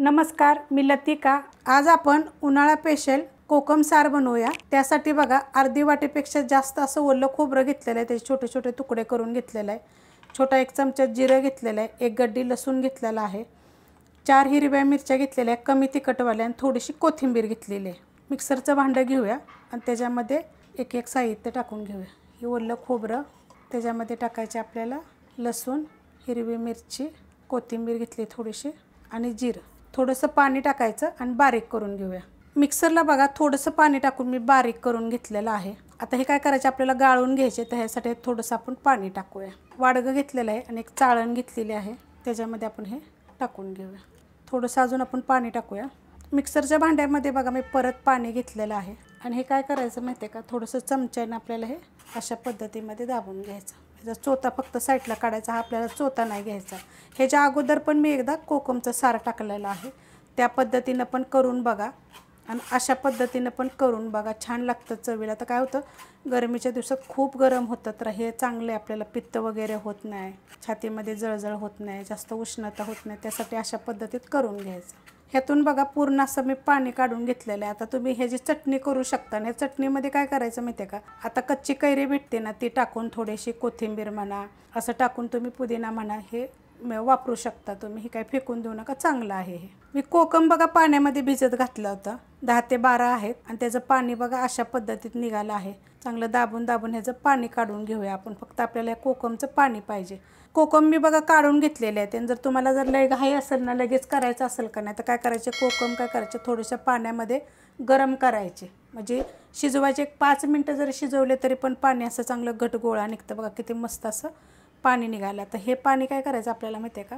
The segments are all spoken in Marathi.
नमस्कार, मी लतिका। आज आपण उन्हाळा स्पेशल कोकम सार बनवूया। त्यासाठी बघा अर्धी वाटीपेक्षा जास्त असं ओलं खोबरं घेतलेलं आहे, त्याचे छोटे छोटे तुकडे करून घेतलेले आहे। छोटा 1 चमचा जिरं घेतलेलं आहे, 1 गड्डी लसूण घेतलेला आहे, 4 हिरव्या मिरच्या घेतलेल्या आहेत कमी तिखटवाल्या आणि थोडीशी कोथिंबीर घेतलेली आहे। मिक्सरचं भांडं घेऊया आणि त्याच्यामध्ये एक साहित्य टाकून घेऊया। हे ओलं खोबरं त्याच्यामध्ये टाकायचे, आपल्याला लसूण, हिरवी मिरची, कोथिंबीर घेतली थोडीशी आणि जिरं। थोडंसं पाणी टाकायचं आणि बारीक करून घेऊया। मिक्सरला बघा थोडंसं पाणी टाकून मी बारीक करून घेतलेलं आहे। आता हे काय करायचं, आपल्याला गाळून घ्यायचे, तर ह्यासाठी थोडंसं आपण पाणी टाकूया। वाडगं घेतलेलं आहे आणि एक चाळण घेतलेली आहे, त्याच्यामध्ये आपण हे टाकून घेऊया। थोडंसं अजून आपण पाणी टाकूया। मिक्सरच्या भांड्यामध्ये बघा मी परत पाणी घेतलेलं आहे आणि हे काय करायचं माहिती आहे का, थोडंसं चमच्याने आपल्याला हे अशा पद्धतीमध्ये दाबून घ्यायचं। ह्याचा चोथा फक्त साईडला काढायचा, हा आपल्याला चोथा नाही घ्यायचा। ह्याच्या अगोदर पण मी एकदा कोकमचं सार टाकलेलं आहे, त्या पद्धतीनं पण करून बघा आणि अशा पद्धतीनं पण करून बघा, छान लागतं चवीला। तर काय होतं, गरमीच्या दिवसात खूप गरम होतं, तर हे चांगले आपल्याला पित्त वगैरे होत नाही, छातीमध्ये जळजळ होत नाही, जास्त उष्णता होत नाही, त्यासाठी अशा पद्धतीत करून घ्यायचं। ह्यातून बघा पूर्ण असं मी पाणी काढून घेतलेलं आहे। आता तुम्ही ह्याची चटणी करू शकता आणि ह्या चटणीमध्ये काय करायचं माहिती आहे का, आता कच्ची कैरी भेटते ना, ती टाकून थोडीशी कोथिंबीर म्हणा असं टाकून तुम्ही पुदिना म्हणा हे वापरू शकता तुम्ही। हे काय फेकून देऊ नका, चांगलं आहे हे। मी कोकम बघा पाण्यामध्ये भिजत घातलं होतं, 10 ते 12 आहेत आणि त्याचं पाणी बघा अशा पद्धतीत निघालं आहे। चांगलं दाबून दाबून ह्याचं पाणी काढून घेऊया आपण, फक्त आपल्याला कोकमचं पाणी पाहिजे। कोकम मी बघा काढून घेतलेले आहेत आणि जर तुम्हाला जर लय घाई असेल ना, लगेच करायचं असेल का नाही, तर काय करायचे, कोकम काय करायचे थोड्याशा पाण्यामध्ये गरम करायचे, म्हणजे शिजवायचे। 5 मिनटं जरी शिजवले तरी पण पाणी असं चांगलं घटगोळा निघतं बघा, किती मस्त असं पाणी निघालं। तर हे पाणी काय करायचं आपल्याला माहिती आहे का,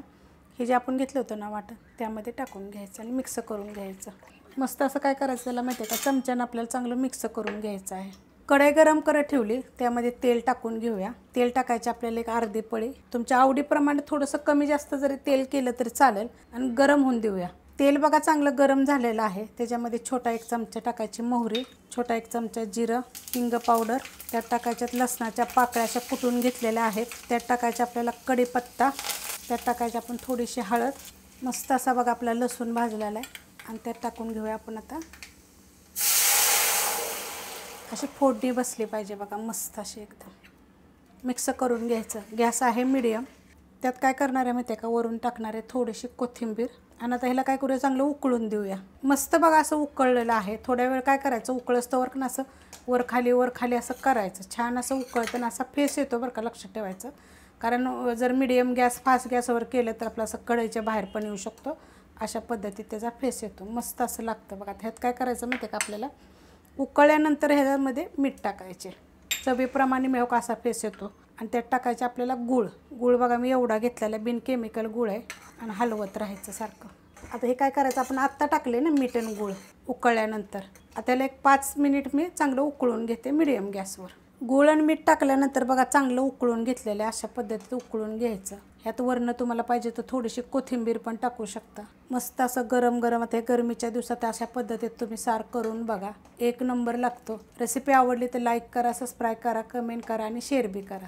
हे जे आपण घेतलं होतं ना वाटण, त्यामध्ये टाकून घ्यायचं आणि मिक्स करून घ्यायचं। मस्त असं काय करायचं त्याला माहिती आहे का, चमच्यानं आपल्याला चांगलं मिक्स करून घ्यायचं आहे। कढई गरम करत ठेवली, त्यामध्ये तेल टाकून घेऊया। तेल टाकायचे आपल्याला एक अर्धी पळी, तुमच्या आवडीप्रमाणे थोडंसं कमी जास्त जरी तेल केलं तरी चालेल आणि गरम होऊन देऊया। तेल बघा चांगलं गरम झालेलं आहे, त्याच्यामध्ये छोटा 1 चमचा टाकायची मोहरी, छोटा 1 चमचा जिरं, हिंग पावडर, त्यात टाकायच्यात लसणाच्या पाकळ्या अशा कुटून घेतलेल्या आहेत, त्यात टाकायचा आपल्याला कढीपत्ता, त्यात टाकायची आपण थोडीशी हळद। मस्त असा बघा आपला लसूण भाजलेला आहे आणि त्यात टाकून घेऊया आपण। आता अशी फोडणी बसली पाहिजे बघा, मस्त अशी एकदम मिक्स करून घ्यायचं। गॅस आहे मीडियम। त्यात काय करणार आहे माहिती आहे का, वरून टाकणार आहे थोडीशी कोथिंबीर आणि आता ह्याला काय करूया, चांगलं उकळून देऊया। मस्त बघा असं उकळलेलं आहे, थोड्या वेळ काय करायचं, उकळस्तवर ना असं वर खाली असं करायचं, छान असं उकळतं ना, असा फेस येतो बरं का, लक्षात ठेवायचं। कारण जर मीडियम गॅस फास्ट गॅसवर केलं तर आपलं असं कढईच्या बाहेर पण येऊ शकतो, अशा पद्धतीत त्याचा फेस येतो, मस्त असं लागतं बघा। ह्यात काय करायचं माहिती आहे का, आपल्याला उकळल्यानंतर ह्याच्यामध्ये मीठ टाकायचे, चवीप्रमाणे मेव का असा फेस येतो आणि त्यात टाकायचे आपल्याला गूळ बघा मी एवढा घेतलेला, बिन केमिकल गूळ आहे आणि हलवत राहायचं सारखं। आता हे काय करायचं, आपण आत्ता टाकले ना मीठ आणि गूळ उकळल्यानंतर, आता त्याला एक 5 मिनिट मी चांगलं उकळून घेते मीडियम गॅसवर। गूळ आणि मीठ टाकल्यानंतर बघा चांगलं उकळून घेतलेलं आहे, अशा पद्धतीत उकळून घ्यायचं। ह्यात वरनं तुम्हाला पाहिजे तर थोडीशी कोथिंबीर पण टाकू शकता। मस्त असं गरम गरम आता गरमीच्या दिवसात अशा पद्धतीत तुम्ही सार करून बघा, 1 नंबर लागतो। रेसिपी आवडली तर लाईक करा, सबस्क्राईब करा, कमेंट करा आणि शेअर बी करा।